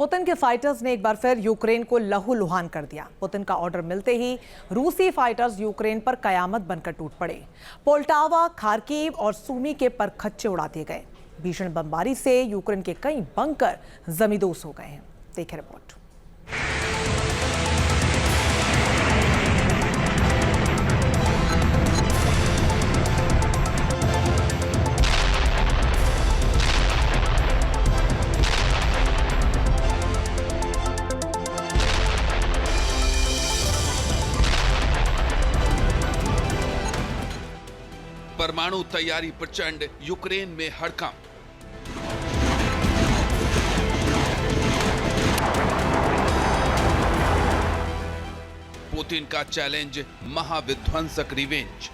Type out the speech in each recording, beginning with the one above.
Putin के fighters ने एक बार फिर यूक्रेन को लहूलुहान कर दिया। पुतिन का ऑर्डर मिलते ही रूसी फाइटर्स यूक्रेन पर कयामत बनकर टूट पड़े। पोल्टावा, खार्किव और सूमी के परखच्चे उड़ा दिए गए। भीषण बमबारी से यूक्रेन के कई बंकर जमींदोज हो गए हैं। देखें रिपोर्ट। परमाणु तैयारी प्रचंड, यूक्रेन में हड़कंप। पुतिन का चैलेंज, महाविध्वंसक रिवेंज।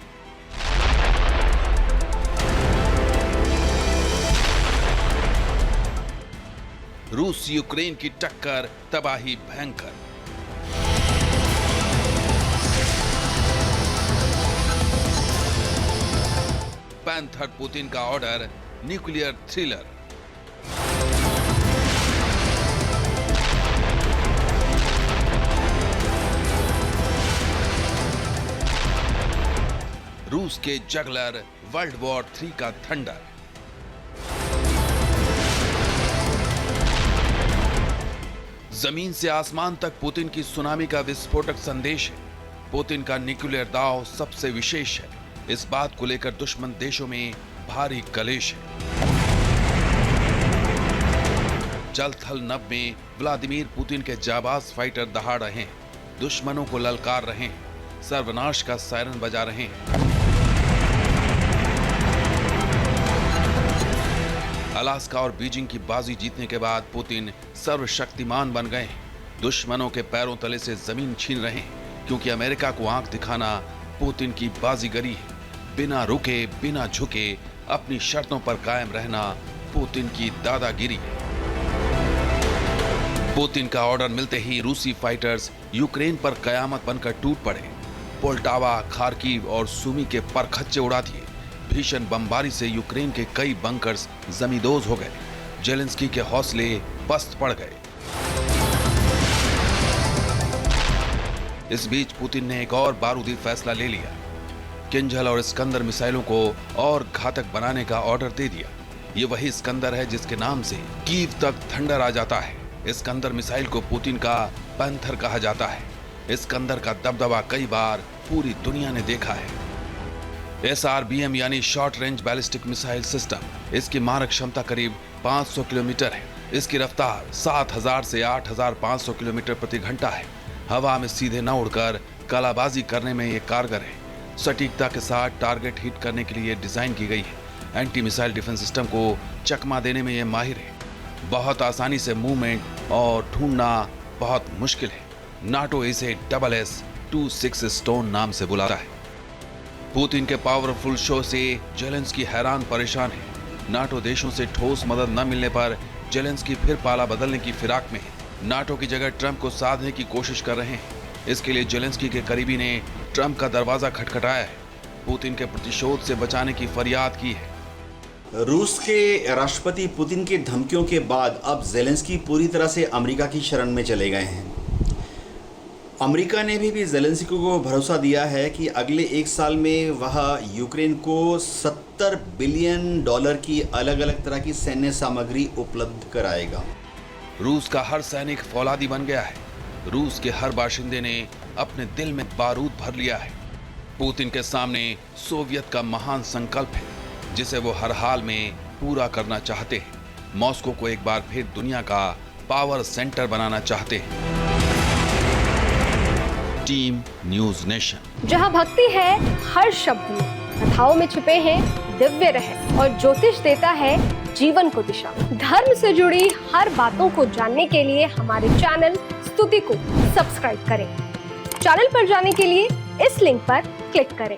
रूस यूक्रेन की टक्कर, तबाही भयंकर। पैंथर पुतिन का ऑर्डर, न्यूक्लियर थ्रिलर। रूस के जगलर, वर्ल्ड वॉर 3 का थंडर। जमीन से आसमान तक पुतिन की सुनामी का विस्फोटक संदेश है। पुतिन का न्यूक्लियर दांव सबसे विशेष है। इस बात को लेकर दुश्मन देशों में भारी कलेश है। जल थल नभ में व्लादिमीर पुतिन के जाबाज फाइटर दहाड़ रहे हैं, दुश्मनों को ललकार रहे हैं, सर्वनाश का सायरन बजा रहे हैं। अलास्का और बीजिंग की बाजी जीतने के बाद पुतिन सर्वशक्तिमान बन गए हैं। दुश्मनों के पैरों तले से जमीन छीन रहे हैं, क्योंकि अमेरिका को आंख दिखाना पुतिन की बाजीगरी है। बिना रुके, बिना झुके अपनी शर्तों पर कायम रहना पुतिन की दादागिरी है। पुतिन का ऑर्डर मिलते ही रूसी फाइटर्स यूक्रेन पर कयामत बनकर टूट पड़े। पोल्टावा, खार्किव और सूमी के परखच्चे उड़ा दिए। भीषण बमबारी से यूक्रेन के कई बंकर्स जमींदोज हो गए। जेलेंस्की के हौसले पस्त पड़ गए। इस बीच पुतिन ने एक और बारूदी फैसला ले लिया। किंजल और इस्कंदर मिसाइलों को और घातक बनाने का ऑर्डर दे दिया। ये वही इस्कंदर है जिसके नाम से कीव तक थंडर आ जाता है। इस्कंदर मिसाइल को पुतिन का पैंथर कहा जाता है। इस्कंदर का दबदबा कई बार पूरी दुनिया ने देखा है। SRBM यानी short range ballistic missile system, इसकी मारक क्षमता करीब 500 किलोमीटर है। इसकी रफ्तार 7000 से 8500 किलोमीटर प्रति घंटा है। हवा में सीधे न उड़कर कलाबाजी करने में ये कारगर है। सटीकता के साथ टारगेट हिट करने के लिए डिजाइन की गई है। एंटी मिसाइल डिफेंस सिस्टम को चकमा देने में ये माहिर है। बहुत आसानी से मूवमेंट और ढूंढना बहुत मुश्किल है। नाटो इसे SS-26 स्टोन नाम से बुलाता है। पुतिन के पावरफुल शो से जेलेंस्की हैरान परेशान है। नाटो देशों से ठोस मदद न मिलने पर जेलेंस्की फिर पाला बदलने की फिराक में है। नाटो की जगह ट्रंप को साधने की कोशिश कर रहे हैं। इसके लिए जेलेंस्की के करीबी ने ट्रंप का दरवाजा खटखटाया है। पुतिन के प्रतिशोध से बचाने की फरियाद की है। रूस के राष्ट्रपति पुतिन की धमकियों के बाद अब जेलेंस्की पूरी तरह से अमेरिका की शरण में चले गए हैं। अमेरिका ने भी जेलेंस्की को भरोसा दिया है कि अगले 1 साल में वह यूक्रेन को $70 बिलियन की अलग अलग तरह की सैन्य सामग्री उपलब्ध कराएगा। रूस का हर सैनिक फौलादी बन गया है। रूस के हर बाशिंदे ने अपने दिल में बारूद भर लिया है। पुतिन के सामने सोवियत का महान संकल्प है, जिसे वो हर हाल में पूरा करना चाहते हैं। मॉस्को को एक बार फिर दुनिया का पावर सेंटर बनाना चाहते हैं। Team news nation. जहां भक्ति है हर शब्द में, कथाओं में छुपे हैं दिव्य रहस्य और ज्योतिष देता है जीवन को दिशा। धर्म से जुड़ी हर बातों को जानने के लिए हमारे चैनल स्तुति को सब्सक्राइब करें। चैनल पर जाने के लिए इस लिंक पर क्लिक करें।